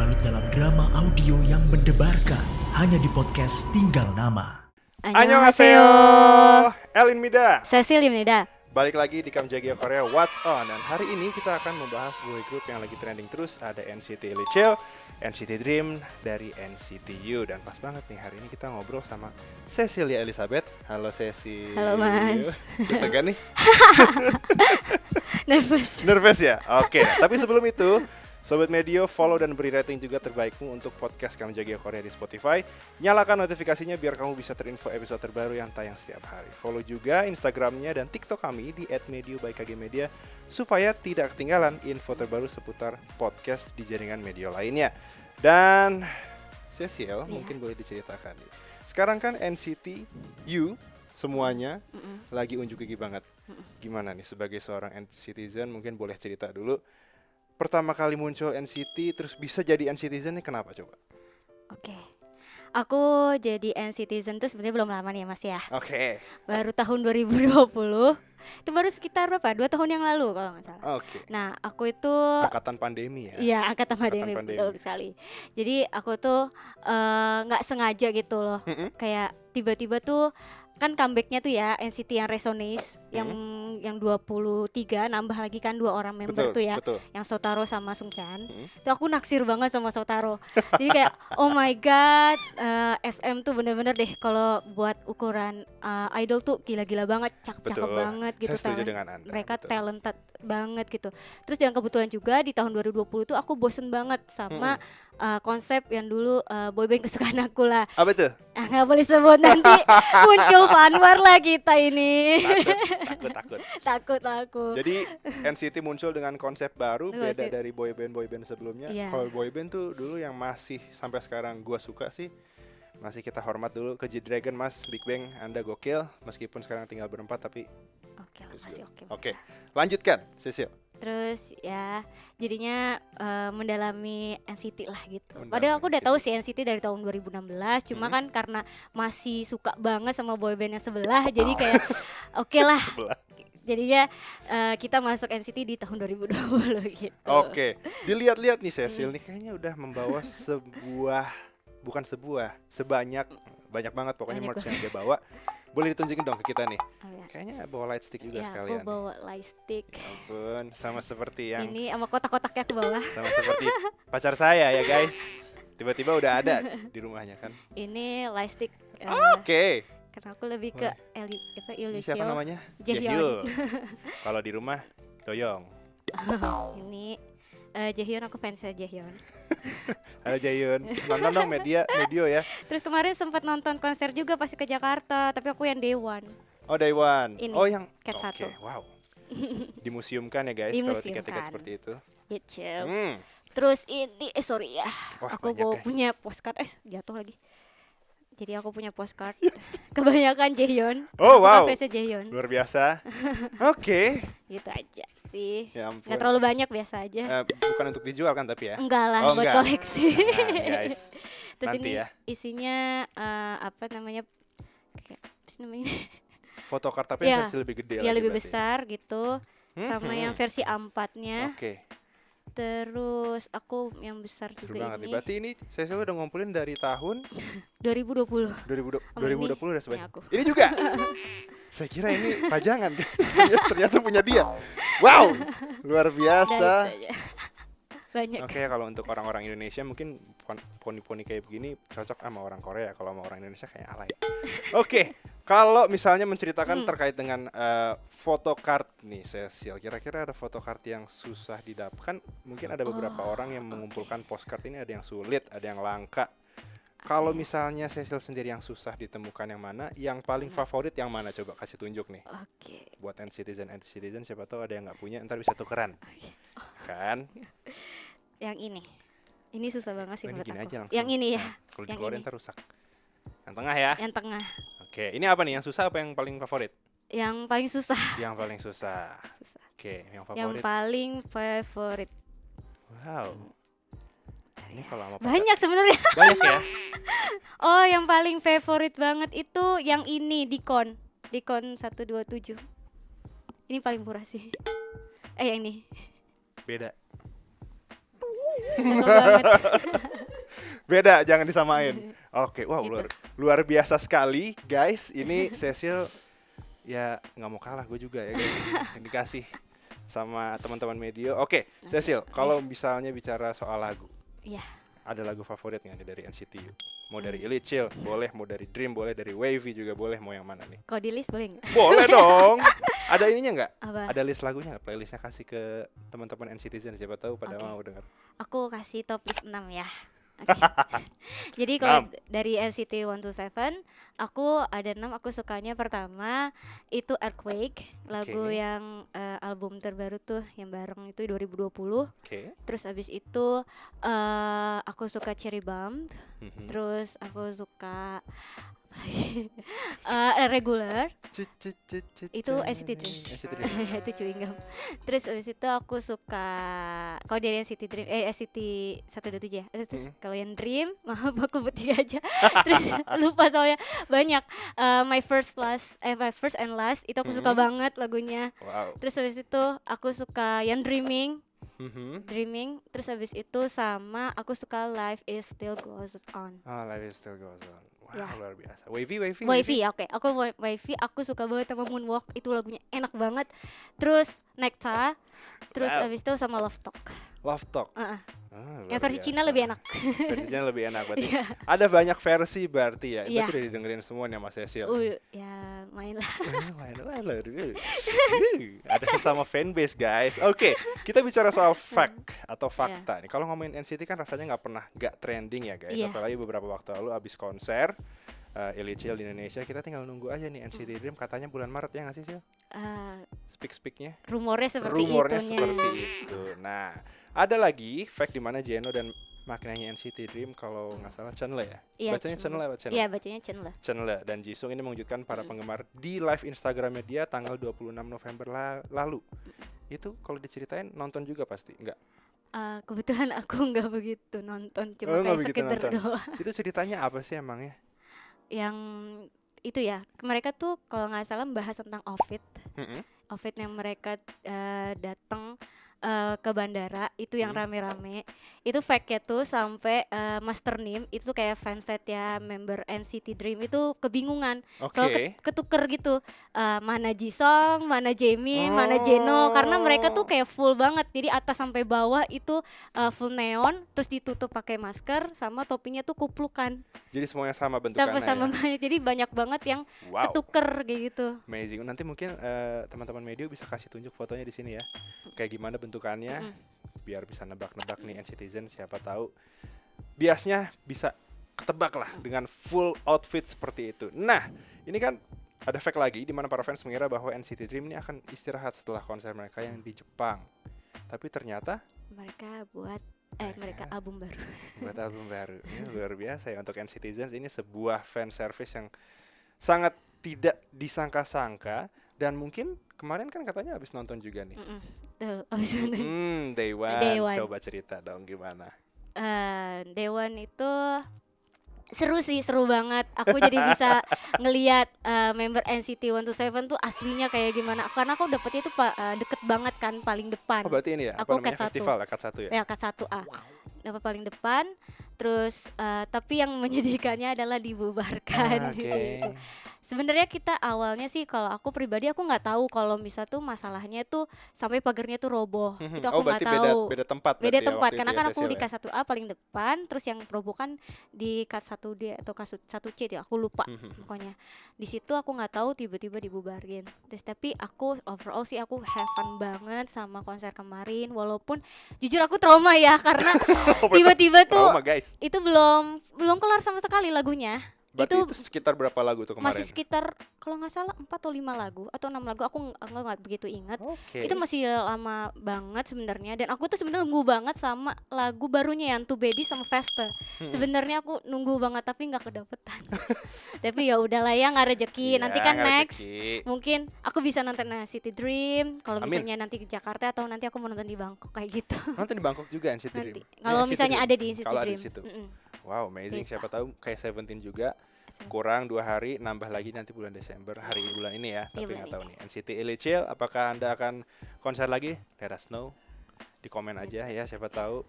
berlarut dalam drama audio yang mendebarkan hanya di podcast Tinggal Nama. Annyeonghaseyo, Elin Mida. Cecilia. Balik lagi di Kamjagia Korea What's On. Dan hari ini kita akan membahas boy group yang lagi trending terus. Ada NCT Illichil, NCT Dream dari NCT U. Dan pas banget nih hari ini kita ngobrol sama Cecilia Elizabeth. Halo Ceci. Halo Mas. Tegan nih? Nervous ya? Oke, tapi sebelum itu Sobat Medio, follow dan beri rating juga terbaikmu untuk podcast Kamjagia Korea di Spotify. Nyalakan notifikasinya biar kamu bisa terinfo episode terbaru yang tayang setiap hari. Follow juga Instagramnya dan TikTok kami di @medio_by_kgmedia supaya tidak ketinggalan info terbaru seputar podcast di jaringan media lainnya. Dan Cecil, mungkin boleh diceritakan. Sekarang kan NCT U semuanya lagi unjuk gigi banget. Gimana nih sebagai seorang NCTzen, mungkin boleh cerita dulu. Pertama kali muncul NCT terus bisa jadi NCTzen nih kenapa coba? Oke. Aku jadi NCTzen tuh sebenarnya belum lama nih ya Mas ya. Oke. Baru tahun 2020. Itu baru sekitar berapa? 2 tahun yang lalu kalau nggak salah. Oke. Nah, aku itu Angkatan pandemi ya? Iya, angkatan pandemi, betul sekali. Jadi aku tuh nggak sengaja gitu loh. Kayak tiba-tiba tuh kan comebacknya tuh ya NCT yang Resonance yang 23 nambah lagi kan 2 orang member tuh ya, yang Shotaro sama Sungchan. Itu aku naksir banget sama Shotaro. Jadi kayak oh my god, SM tuh bener-bener deh kalau buat ukuran idol tuh gila-gila banget, cakep banget gitu. Saya setuju dengan Anda. Mereka talented banget gitu. Terus yang kebetulan juga di tahun 2020 tuh aku bosen banget sama konsep yang dulu boyband kesukaan aku lah. Apa tuh? Nggak boleh sebut nanti muncul Fanwar lah kita ini. Takut aku. Jadi NCT muncul dengan konsep baru beda dari boyband sebelumnya. Kalau boyband tuh dulu yang masih sampai sekarang gua suka sih, masih kita hormat dulu ke G-Dragon Mas, Big Bang, Anda gokil meskipun sekarang tinggal berempat tapi oke lah, masih oke. Oke, lanjutkan Cecil. Terus ya jadinya mendalami NCT lah gitu. Padahal aku udah tahu sih NCT dari tahun 2016, cuma kan karena masih suka banget sama boyband yang sebelah, jadi kayak oke lah. Jadinya kita masuk NCT di tahun 2020 gitu. Oke, dilihat-lihat nih Cecil nih kayaknya udah membawa banyak banget pokoknya merch yang dia bawa. Boleh ditunjukin dong ke kita nih. Kayaknya bawa light stick juga sekalian. Aku bawa light stick. Ampun, sama seperti yang ini sama kotak-kotaknya aku bawa. Sama seperti pacar saya ya guys. Tiba-tiba udah ada di rumahnya kan. Ini light stick. Oke. Karena aku lebih ke Illichil. Siapa namanya? Jaehyun. Kalau di rumah Doyong. Ini Jaehyun, aku fansnya Jaehyun. Halo Jaehyun, nonton dong medio ya. Terus kemarin sempat nonton konser juga pas ke Jakarta, tapi aku yang Day One. Oh Day One. Ini, yang Cat 1. Wow. Dimuseumkan ya guys kalau tiket-tiket seperti itu. Gitu. Terus ini sorry ya. Wah, aku ya. punya postcard jatuh lagi. Jadi aku punya postcard kebanyakan Jaehyun. Oh wow. Jaehyun. Luar biasa. Oke. Gitu aja sih. Ya ampun. Gak terlalu banyak, biasa aja. Bukan untuk dijual kan tapi ya? Enggak lah, buat koleksi. Nah, guys. Terus nanti ini ya. isinya apa namanya? Photocard tapi ya, versi lebih gede ya lagi lebih berarti. besar gitu. Sama yang versi A4-nya. Oke. Terus aku yang besar Seru juga banget ini. Berarti ini saya udah ngumpulin dari tahun 2020 udah sebanyak. Aku. Ini juga. Saya kira ini pajangan. Ternyata punya dia. Wow, luar biasa. Banyak. Oke, kalau untuk orang-orang Indonesia mungkin poni-poni kayak begini cocok sama orang Korea. Kalau sama orang Indonesia kayak alay. Oke, kalau misalnya menceritakan terkait dengan photocard nih, Cecil, kira-kira ada photocard yang susah didapatkan? Mungkin ada beberapa orang yang mengumpulkan postcard ini, ada yang sulit, ada yang langka. Kalau misalnya Cecil sendiri yang susah ditemukan yang mana, yang paling favorit yang mana? Coba kasih tunjuk nih. Oke. Buat NCTzen siapa tahu ada yang nggak punya, ntar bisa tukeran. Kan? Yang ini. Ini susah banget sih menurut gini aku. aja langsung. Yang ini ya. Kalau dikeluarin ntar rusak. Yang tengah ya. Yang tengah. Oke, ini apa nih? Yang susah apa yang paling favorit? Yang paling susah. Yang paling susah. Oke, yang favorit. Yang paling favorit. Wow. Ini kalau sama banyak sebenarnya. Banyak ya. Oh, yang paling favorit banget itu yang ini Dicon 127. Ini paling murah sih. Yang ini. Beda. Cakep banget. Beda, jangan disamain. Oke, wow, Gitu. luar biasa sekali, guys. Ini Cecil ya nggak mau kalah, gue juga ya guys. Yang dikasih sama teman-teman media. Oke, Cecil, kalau misalnya bicara soal lagu, Iya. ada lagu favorit nggak nih dari NCT U? Mau dari Illicil, boleh. Mau dari Dream, boleh. Dari Wavy juga boleh. Mau yang mana nih? Kalau di list boleh nggak? Boleh dong. Ada ininya nggak? Apa? Ada list lagunya nggak? Playlistnya kasih ke teman-teman NCTzen, siapa tahu pada Oke. mau denger. Aku kasih top list 6 ya. Oke. Jadi kalau 6. dari NCT 127, aku ada 6 aku sukanya. Pertama itu Earthquake, lagu Oke. yang album terbaru tuh yang bareng itu 2020. Oke. Terus abis itu aku suka Cherry Bomb. Mhm. Terus aku suka Regular. Itu NCT Dream. NCT Dream. Itu chewing gum. Terus abis itu aku suka kalau dari NCT Dream NCT 127 ya. Terus kalau yang Dream maaf aku bertiga aja. Terus lupa soalnya banyak. My first and last itu aku suka banget lagunya. Wow. Terus abis itu aku suka yang Mhm. Dreaming. Terus abis itu sama aku suka Life is Still Goes On. Oh, Life is Still Goes On. Wow, Ya. luar biasa. Wavy. Wavy, oke. Wavy, aku suka banget sama Moonwalk. Itu lagunya enak banget. Terus Nekta. Terus Wow. abis itu sama Love Talk. Love Talk. Ah, Ah, yang luar versi biasa. Cina lebih enak. Versinya lebih enak berarti. Iya. Ada banyak versi berarti ya. Iya. Berarti udah didengerin semua nih Mas Cecil. Ya main lah. Ada sesama fanbase guys. Oke, kita bicara soal fact atau fakta nih. Kalau ngomongin NCT kan rasanya nggak pernah nggak trending ya guys. Iya. Apalagi beberapa waktu lalu abis konser Illicil di Indonesia, kita tinggal nunggu aja nih NCT Dream katanya bulan Maret ya nggak sih Sil? Speak-speaknya. Rumornya seperti Rumornya itunya. seperti itu. Nah, ada lagi fact di mana Jeno dan maknanya NCT Dream kalau nggak salah Chenle ya. Iya, Bacanya Chenle apa Chenle? Iya, bacanya Chen lah. Chenle dan Jisung ini mengejutkan para penggemar di live Instagramnya dia tanggal 26 November lalu. Itu kalau diceritain nonton juga pasti enggak? Kebetulan aku nggak begitu nonton, cuma Oh, nggak kayak begitu sekedar nonton. doang. Itu ceritanya apa sih emangnya? Yang itu ya, mereka tuh kalau nggak salah membahas tentang outfit Mm-mm. yang mereka datang ke bandara itu yang rame-rame. Itu fake-nya tuh sampai Master Nim itu kayak fanset ya member NCT Dream itu kebingungan. Soal Oke. ketuker gitu. Mana Jisung, mana Jaemin, mana Jeno karena mereka tuh kayak full banget. Jadi atas sampai bawah itu full neon terus ditutup pakai masker sama topinya tuh kuplukan. Jadi semuanya sama bentukannya. Sama-sama Ya? jadi banyak banget yang Wow. ketuker kayak gitu. Amazing. Nanti mungkin teman-teman media bisa kasih tunjuk fotonya di sini ya. Kayak gimana bentukannya biar bisa nebak-nebak nih NCTzen, siapa tahu biasnya bisa ketebak lah dengan full outfit seperti itu. Nah, ini kan ada fact lagi di mana para fans mengira bahwa NCT Dream ini akan istirahat setelah konser mereka yang di Jepang. Tapi ternyata Mereka buat album baru. buat album baru. Ini luar biasa ya untuk NCTzen. Ini sebuah fan service yang sangat tidak disangka-sangka. Dan mungkin kemarin kan katanya habis nonton juga nih. Tuh, abis nonton. Day One. Day One. Coba cerita dong gimana. Dewan itu seru banget. Aku jadi bisa ngelihat member NCT 127 tuh aslinya kayak gimana. Karena aku dapetnya itu deket banget kan paling depan. Oh berarti ini ya, Aku apa namanya, cat satu. festival ya, cut 1 ya? Ya kat 1A. Dapat paling depan. Terus tapi yang menyedihkannya adalah dibubarkan. Oke. Gitu. Sebenarnya kita awalnya sih kalau aku pribadi aku nggak tahu kalau misal tuh masalahnya tuh sampai pagarnya tuh roboh. Itu Oh aku nggak berarti tahu. beda tempat Beda berarti ya tempat waktu karena itu kan ya, aku Cecil di ya? kat 1A paling depan, terus yang roboh kan di kat 1D atau kat 1C ya, aku lupa pokoknya. Di situ aku nggak tahu tiba-tiba dibubarin. Terus tapi aku overall sih aku have fun banget sama konser kemarin walaupun jujur aku trauma ya karena tiba-tiba tuh Trauma guys. itu belum kelar sama sekali lagunya. Berarti itu sekitar berapa lagu tuh kemarin? Masih sekitar kalau nggak salah 4 atau 5 lagu atau 6 lagu aku nggak begitu ingat. Oke. Itu masih lama banget sebenarnya dan aku tuh sebenarnya nunggu banget sama lagu barunya yang To Baby sama Faster. Sebenarnya aku nunggu banget tapi nggak kedapetan. Tapi ya udahlah ya nggak rezeki. Iya, Nanti kan nggak next rezeki. mungkin aku bisa nonton City Dream. Kalau Amin. misalnya nanti ke Jakarta atau nanti aku mau nonton di Bangkok kayak gitu. Nonton di Bangkok juga NCT Nanti Dream. kalau NCT misalnya Dream. ada di City Kalau ada Dream. di situ. Mm-mm. Wow, amazing. Bisa. Siapa tahu kayak Seventeen juga kurang 2 hari, nambah lagi nanti bulan Desember, hari bulan ini ya. Tapi bulan nggak tahu nih. NCT Illicil, apakah Anda akan konser lagi? Let us know di komen aja ya, siapa tahu.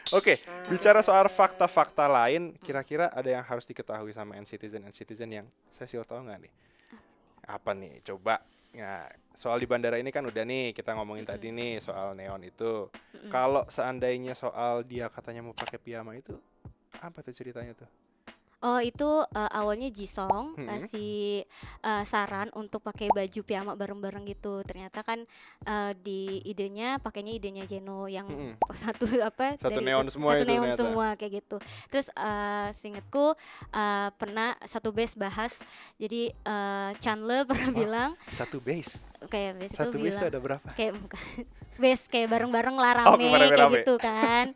Oke, bicara soal fakta-fakta lain, kira-kira ada yang harus diketahui sama N-Citizen yang Cecil tahu nggak nih? Apa nih? Coba. Nah, soal di bandara ini kan udah nih kita ngomongin tadi nih soal neon itu. Kalau seandainya soal dia katanya mau pakai piyama itu, apa tuh ceritanya tuh? Oh itu awalnya Jisung kasih saran untuk pakai baju piyama bareng-bareng gitu. Ternyata kan di pakainya idenya Jeno yang satu Satu neon semua satu itu neon ternyata. semua kayak gitu. Terus seingetku pernah satu base bahas. Jadi Chandler pernah bilang Satu base. kayak base Satu itu base itu bilang ada berapa? kayak base kayak bareng-bareng lah rame kayak rame-rame. gitu kan.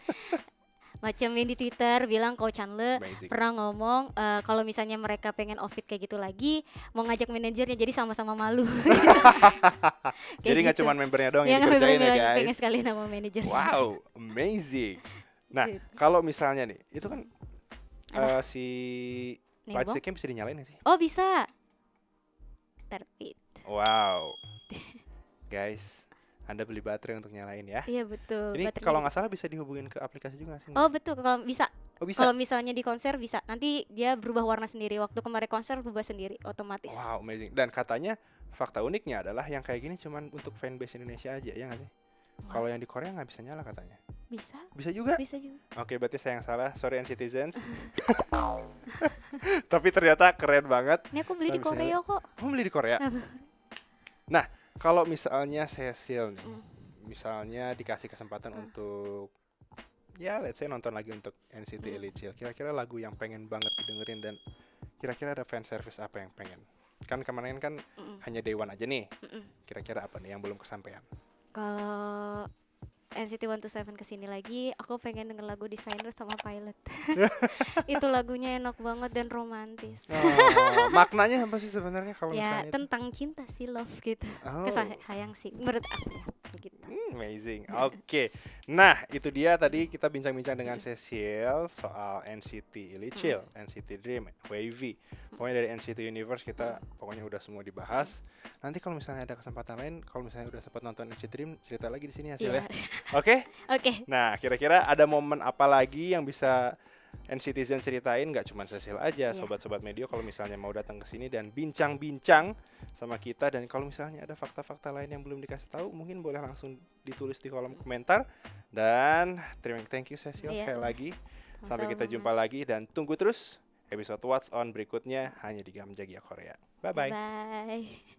Macemin di Twitter bilang kalau Chandler Amazing. pernah ngomong kalau misalnya mereka pengen outfit kayak gitu lagi mau ngajak manajernya jadi sama-sama malu. Jadi nggak cuma membernya doang yang nggak dikerjain ya membernya guys. pengen sekali nama manajernya. Wow, amazing. Nah, Gitu. kalau misalnya nih, itu kan si Nih, light Bang. stick-nya bisa dinyalain nggak sih? Oh bisa. Terbit. Wow. Guys, Anda beli baterai untuk nyalain ya. Iya betul. Ini baterainya kalau di- nggak salah bisa dihubungin ke aplikasi juga nggak sih? Oh betul kalau bisa. Oh, bisa. Kalau misalnya di konser bisa. Nanti dia berubah warna sendiri. Waktu kemarin konser berubah sendiri otomatis. Wow, amazing. Dan katanya fakta uniknya adalah yang kayak gini cuman untuk fanbase Indonesia aja, ya nggak sih? Kalau yang di Korea nggak bisa nyala katanya. Bisa. Bisa juga? Bisa juga. Oke, berarti saya yang salah. Sorry N-Citizens. Tapi ternyata keren banget. Ini aku beli Saya di bisa Korea kok. Oh, beli di Korea? Nah, kalau misalnya Cecil nih, Mm. misalnya dikasih kesempatan untuk ya let's say nonton lagi untuk NCT Illichil, kira-kira lagu yang pengen banget didengerin dan kira-kira ada fan service apa yang pengen? Kan kemarin kan hanya Day One aja nih. Kira-kira apa nih yang belum kesampaian? Kalau NCT 127 kesini lagi, aku pengen denger lagu Designer sama Pilot. Itu lagunya enak banget dan romantis. Oh, maknanya apa sih sebenarnya kalau Ya misalnya itu? tentang cinta sih, love gitu. Oh. Sayang sih, menurut aku ya. Gitu. Amazing. Oke. Nah, itu dia tadi kita bincang-bincang dengan Cecil soal NCT Illichil, NCT Dream, Wavy. Pokoknya dari NCT Universe kita pokoknya udah semua dibahas. Nanti kalau misalnya ada kesempatan lain, kalau misalnya udah sempat nonton NCT Dream, cerita lagi di sini ya, Sil ya. Iya. Oke? Oke. Nah, kira-kira ada momen apa lagi yang bisa N-Citizen ceritain? Gak cuma Cecil aja, Iya. sobat-sobat media kalau misalnya mau datang ke sini dan bincang-bincang sama kita, dan kalau misalnya ada fakta-fakta lain yang belum dikasih tahu, mungkin boleh langsung ditulis di kolom komentar. Dan thank you Cecil Iya. sekali lagi. Sampai kita Sama-sama, jumpa Mas. lagi dan tunggu terus episode What's On berikutnya hanya di Gamjagia Korea. Bye bye. Bye.